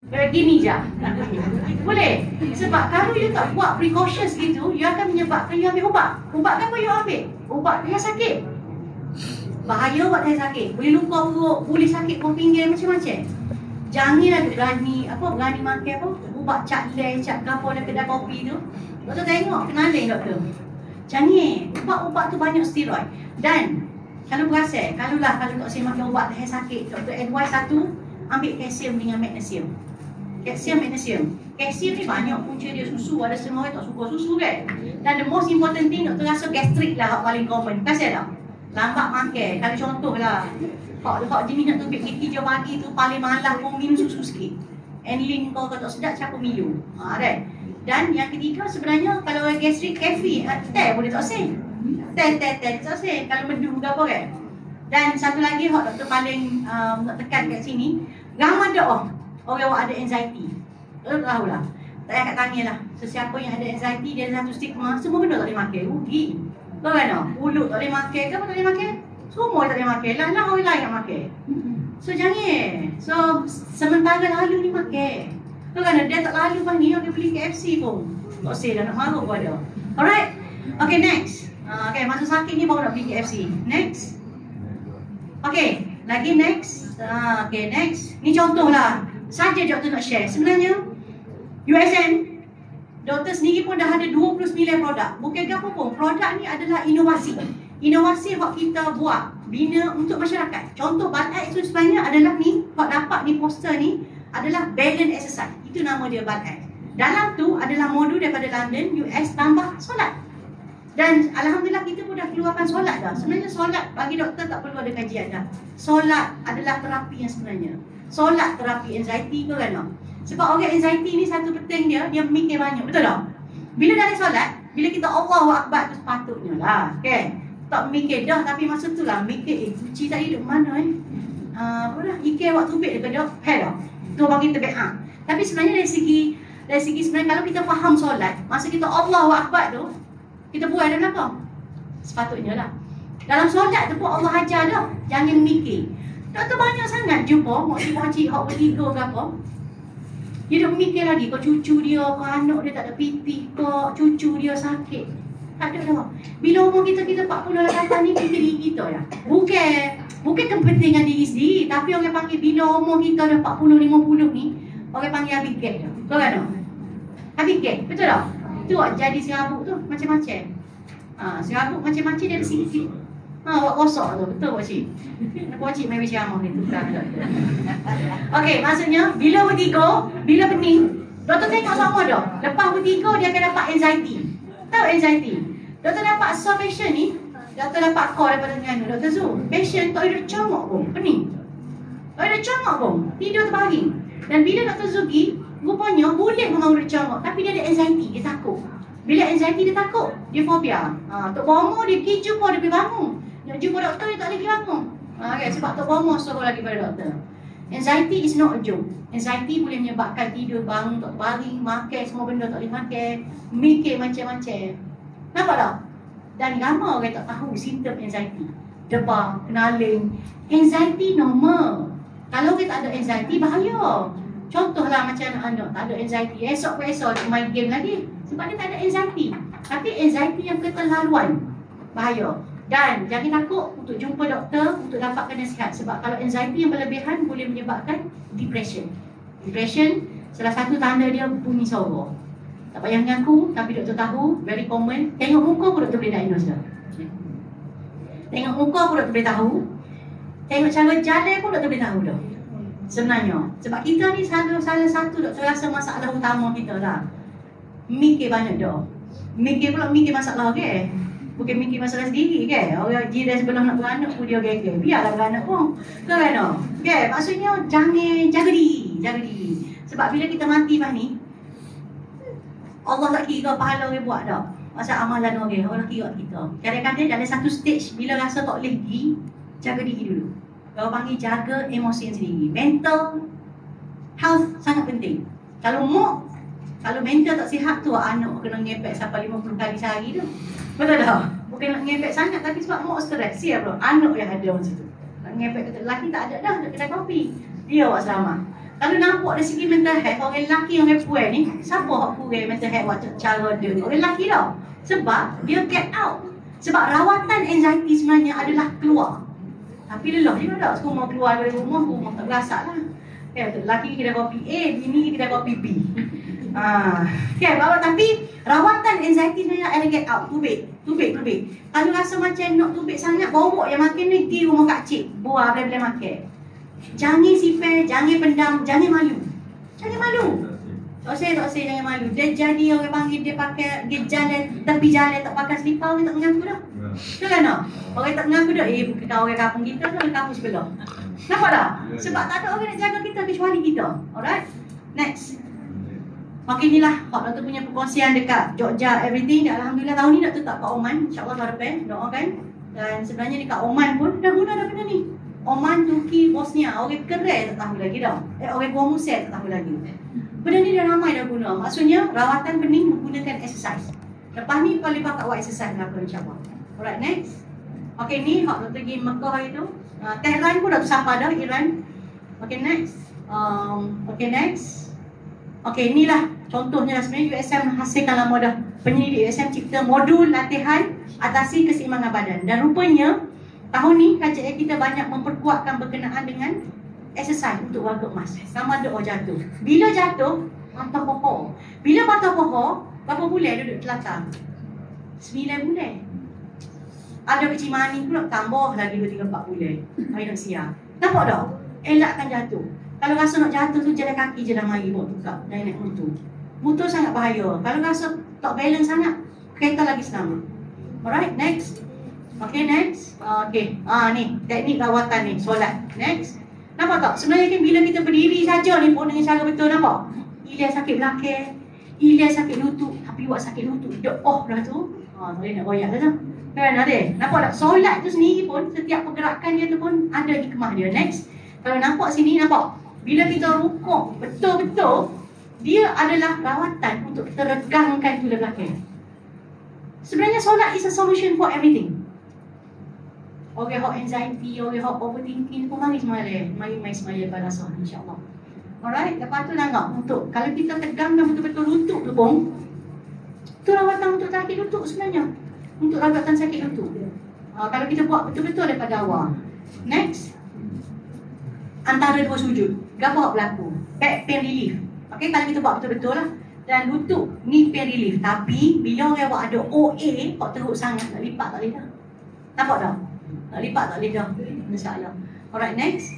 Gini je. Boleh. Sebab kalau you tak buat precautions gitu, you akan menyebabkan you ambil ubat. Ubat apa you ambil? Ubat yang sakit. Bahaya ubat yang sakit. Boleh luka perut, boleh sakit pun pinggir, macam-macam. Jangan ada berani makan apa? Ubat cat leh, cat kapur dan kedai kopi tu. Doktor tengok, kenalin doktor. Jangan. Ubat-ubat tu banyak steroid. Dan kalau perasan, kalau tak saya makan ubat yang sakit, doktor advice satu, ambil kalsium dengan magnesium. Kalsium, magnesium. Kalsium ni banyak punca dia susu. Ada setengah orang tak suka susu kan. Dan the most important thing, doktor rasa gastrik lah paling common. Kasih tak? Lambat makan. Kalau contoh lah, hak jenis nak tubik gigi hijau pagi tu paling malas pun minum susu sikit. Enlin kau tak sedap siapa minum. Kan? Dan yang ketiga sebenarnya kalau orang gastrik, kafe, teh boleh tak say. Teh tak say. Kalau medu ke apa kan. Dan satu lagi hak doktor paling nak tekan kat sini, ramai dah orang ada anxiety. Tahu lah. Tak payah kat tanya lah. Sesiapa yang ada anxiety, dia ada satu stigma, semua benda tak boleh makan. Rugi. Tahu kan tak? Pulut tak boleh makan ke apa tak boleh makan? Semua tak boleh makan. Lah orang lain nak makan. So jangan. So sementara lalu ni makan. Tahu kan dia tak lalu pun ni, dia beli KFC pun. Tak say dah nak marah pun ada. Alright. Okay, next. Okay, masa sakit ni baru nak beli KFC. Next. Okay, lagi next. Okay, next. Ni contoh lah. Saja doktor nak share. Sebenarnya USM, doktor sendiri pun dah ada 29 produk. Bukan apa pun. Produk ni adalah inovasi. Inovasi yang kita buat bina untuk masyarakat. Contoh Balai itu sebenarnya adalah ni, hak dapat ni poster ni adalah balance exercise. Itu nama dia Balai. Dalam tu adalah modul daripada London, US tambah solat. Dan Alhamdulillah kita pun dah keluarkan solat dah. Sebenarnya solat bagi doktor tak perlu ada kajian dah. Solat adalah terapi yang sebenarnya. Solat terapi anxiety ke kan? Sebab orang anxiety ni satu penting dia mikir banyak. Betul tak? Bila dah ada solat, bila kita Allahu Akbar tu sepatutnya lah. Okay? Tak mikir dah tapi masa tu lah mikir kuci tadi duduk mana apa dah? Ikan waktu tubik dia kedok. Hello. Tu bagi terbeak. Tapi sebenarnya dari segi sebenarnya kalau kita faham solat, masa kita Allahu Akbar tu, kita buat dalam apa? Sepatutnya lah. Dalam solat tu pun Allah ajar dah. Jangan mikir. Doktor banyak sangat jumpa makcik-makcik hak bertiga ke apa. Dia duk mikir lagi kau cucu dia, kau anak dia tak ada pipi, kau cucu dia sakit. Tak ada dah. Bila umur kita 48 ni fikir diri kita dah. Bukan kepentingan diri sendiri, tapi orang panggil bila umur kita dah 40 50 ni, orang panggil habis gap dah. Tahu kan? Habis gap, betul tak? Tu jadi serabut tu macam-macam. Serabut macam-macam dia ada sikit. Awak rosak tu, betul pakcik? Pakcik main ceramah ni tukar. Okey, maksudnya bila bertiga, bila pening, doktor tengok sama dah. Lepas bertiga dia akan dapat anxiety. Tahu anxiety? Doktor dapat solve patient ni, doktor dapat call daripada dengan Dr. Zul. Patient tak ada congok pun, pening. Tak ada congok pun, tidur terbaring. Dan bila Dr. Zul pergi, rupanya boleh memang ada congok, tapi dia ada anxiety, dia takut. Bila anxiety dia takut, dia fobia. Tok Bomo dia pergi jumpa, dia pergi bangun. Nak jumpa doktor dia tak boleh pergi bangun. Okay, sebab Tok Bomo suruh lagi pada doktor. Anxiety is not a joke. Anxiety boleh menyebabkan tidur, bangun, tak baring, makan semua benda tak boleh makan, mikir macam-macam. Nampak tak? Dan ramai orang tak tahu simptom anxiety. Debar, kenaling. Anxiety normal. Kalau kita tak ada anxiety, bahaya. Contohlah macam anak tak ada anxiety, esok dia main game lagi. Sebab dia tak ada anxiety. Tapi anxiety yang keterlaluan, bahaya. Dan jangan takut untuk jumpa doktor untuk dapatkan nasihat. Sebab kalau anxiety yang berlebihan boleh menyebabkan depression. Depression, salah satu tanda dia bunyi suara. Tak payah mengaku, tapi doktor tahu, very common. Tengok muka pun doktor boleh diagnose dah. Tengok muka pun doktor boleh tahu. Tengok cara jalan pun doktor boleh tahu dah. Sebenarnya. Sebab kita ni salah satu doktor rasa masalah utama kita lah. Mikir banyak dah. Mikir masalah ke? Bukan mikir masalah sendiri ke? Orang jiran sebelah nak beranak pun dia gege. Biarlah beranak pun. Kan? Okay, maksudnya jangan jaga diri. Sebab bila kita mati pas ni, Allah tak kira pahala orang buat dah. Masa amalan orang, Allah kira kita. Kadang-kadang dalam satu stage bila rasa tak boleh pergi, jaga diri dulu. Kalau panggil jaga emosi sendiri. Mental health sangat penting. Kalau mental tak sihat tu, anak kena ngepek sampai 50 kali sehari tu. Betul tak? Bukan nak ngepek sangat tapi sebab mak stres. Siap bro, anak yang ada macam tu. Nak ngepek kata lelaki tak ada dah, nak kedai kopi. Dia awak selamat. Kalau nampak dari segi mental health, orang lelaki yang puan ni, siapa yang puan mental health waktu cara dia? Orang lelaki tau. Sebab dia get out. Sebab rawatan anxiety sebenarnya adalah keluar. Tapi lelah juga tak, semua keluar dari rumah tak berasak lah. Lelaki kedai kopi A, bini kedai kopi B. Tapi rawatan anxiety sebenarnya adalah get out, tubik. Kalau rasa macam nak tubik sangat, bawa yang makin ni di rumah Kak Cik, buah boleh makan. Jangan sipir, jangan pendam, jangan malu. Tak saya jangan malu. Dia jadi orang panggil dia pakai, dia jalan, tepi jalan tak pakai selipar, orang tak mengaku dah. Betul kan tak? Orang tak mengaku dah, bukan orang kampung kita, orang kampung sebelah. Nampak tak? Sebab tak ada orang nak jaga kita kecuali kita. Alright? Next. Makin inilah hak Dr. punya perkongsian dekat Jogja, everything. Alhamdulillah tahun ni Dr. tak kat Oman. InsyaAllah tahun depan, doakan. Dan sebenarnya dekat Oman pun dah guna dah benda ni. Oman, Turki, Bosnia. Orang Kerai tak tahu lagi dah. Orang Gua Muset tak tahu lagi. Benda ni dah ramai dah guna. Maksudnya rawatan bening menggunakan exercise. Lepas ni kau lepas kat buat exercise berapa insyaAllah. Alright, next. Okay, ni hak Dr. pergi Mekah hari tu. Tehran pun dah sampai dah, Iran. Okay, next. Okay, inilah contohnya sebenarnya USM hasilkan lama dah. Penyelidik USM cipta modul latihan atasi keseimbangan badan. Dan rupanya tahun ni KJL kita banyak memperkuatkan berkenaan dengan exercise untuk warga emas. Sama ada orang jatuh. Bila jatuh, patah pohon. Bila patah pohon, berapa bulan duduk telakar? 9 bulan. Ada kecil mani pula tambah lagi 2-3-4 bulan. Hari nak siap. Nampak tak? Elakkan jatuh. Kalau rasa nak jatuh tu jalan kaki je dah mari buat tukar. Jangan naik motor. Motor sangat bahaya. Kalau rasa tak balance sangat, kereta lagi selamat. Alright, next. Okay, next. Okay, ni teknik rawatan ni, solat. Next. Nampak tak? Sebenarnya kan bila kita berdiri saja ni pun dengan cara betul, nampak? Ilyas sakit belakang, Ilyas sakit lutut. Tapi buat sakit lutut, dia off dah tu. Boleh nak royak dah tu. Kan ada? Nampak tak? Solat tu sendiri pun, setiap pergerakan dia tu pun ada hikmah dia. Next. Kalau nampak sini, nampak? Bila kita rukuk betul-betul, dia adalah rawatan untuk kita regangkan tulang belakang. Sebenarnya solat is a solution for everything. Orang hot anxiety, orang hot overthinking pun mari semaya. Mari semaya pada sah, insyaAllah. Alright, lepas tu tengok untuk kalau kita tegangkan betul-betul lutut tu pun, tu rawatan untuk sakit lutut sebenarnya. Untuk rawatan sakit lutut. Kalau kita buat betul-betul daripada awal. Next. Antara dua sujud. Apa berlaku? Back pain relief. Okay, kalau kita buat betul-betul lah. Dan lutut, knee pain relief. Tapi, bila orang buat ada OA, kok teruk sangat, tak lipat tak boleh dah. Nampak tak? Tak lipat tak boleh dah. InsyaAllah. Alright, next.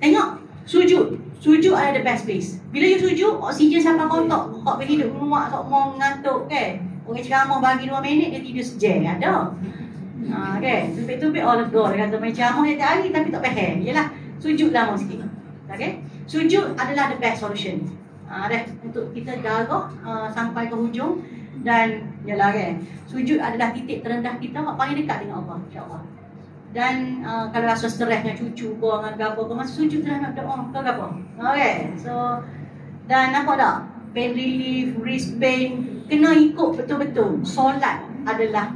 Tengok, sujud. Sujud ada the best place. Bila you sujud, oksigen sampai kotak. Kok pergi duduk rumah, tak mau ngantuk kan? Orang ceramah bagi 2 minit, dia tidur sejam. Ada. Okay, tubik-tubik, lega. Dia kata main ceramah setiap hari, tapi tak faham. Yelah, sujud lama sikit. Okay? Sujud adalah the best solution. Untuk kita darah sampai ke hujung. Dan yalah kan, sujud adalah titik terendah kita paling dekat dengan Allah, insyaAllah. Dan kalau rasa stres dengan cucu kau, dengan apa kau, masa sujud dah nak doa ke apa. Okay, so dan nampak tak? Pain relief, wrist pain, kena ikut betul-betul. Solat adalah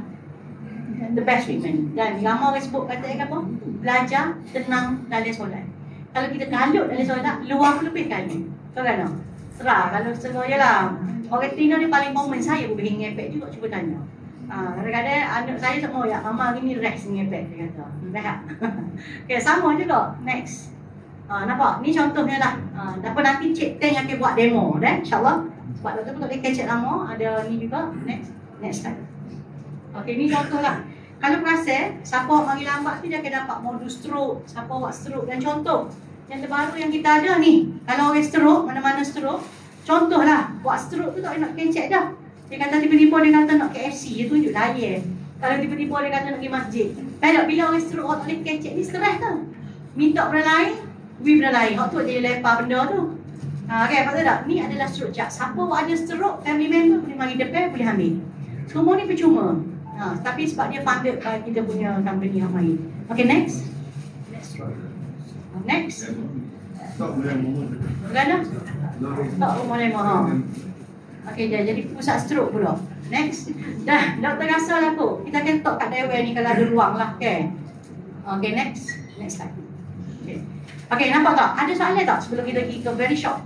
the best treatment. Dan ramai orang sebut kata apa? Belajar tenang dalam solat. Kalau kita kalut dalam solat, luar pun lebih kalut. Tahu kan? Serah kalau serah jelah. Orang Tino ni paling common, saya pun pergi ngepek juga, cuba tanya. Kadang-kadang anak saya tak mau, ya mama hari ni rest ngepek, dia kata. Rehat. Okay, sama juga. Next. Nampak? Ni contohnya lah. Dapat nanti Cik Teng akan buat demo, insyaAllah. Sebab doktor pun tak boleh kecek lama. Ada ni juga. Next slide. Okay, ni contoh lah. Kalau perasan, siapa mari lambat tu dia akan dapat modus stroke, siapa buat stroke. Dan contoh yang terbaru yang kita ada ni, kalau orang stroke, mana-mana stroke, contohlah, buat stroke tu tak nak kencet dah. Dia kata tiba-tiba dia kata nak KFC, dia tunjuk layar. Kalau tiba-tiba dia kata nak pergi masjid. Tak bila orang stroke, orang tak boleh kencet, ni stres tu. Minta benda lain, benda lain. Orang tu dia lepar benda tu. Okay, apa tak? Ni adalah stroke jab. Siapa ada stroke, family member boleh mari depan, boleh ambil. Semua ni percuma. Tapi sebab dia funded by kita punya company yang main. Okay, next. Next. Berada? Tak rumah lemah. Okay, jadi pusat stroke pula. Next. Dah, doktor rasa lah tu. Kita akan talk kat dewan ni kalau ada ruang lah. Okay. Okay, next. Next slide. Okay. Okay, nampak tak? Ada soalan tak sebelum kita pergi ke very short?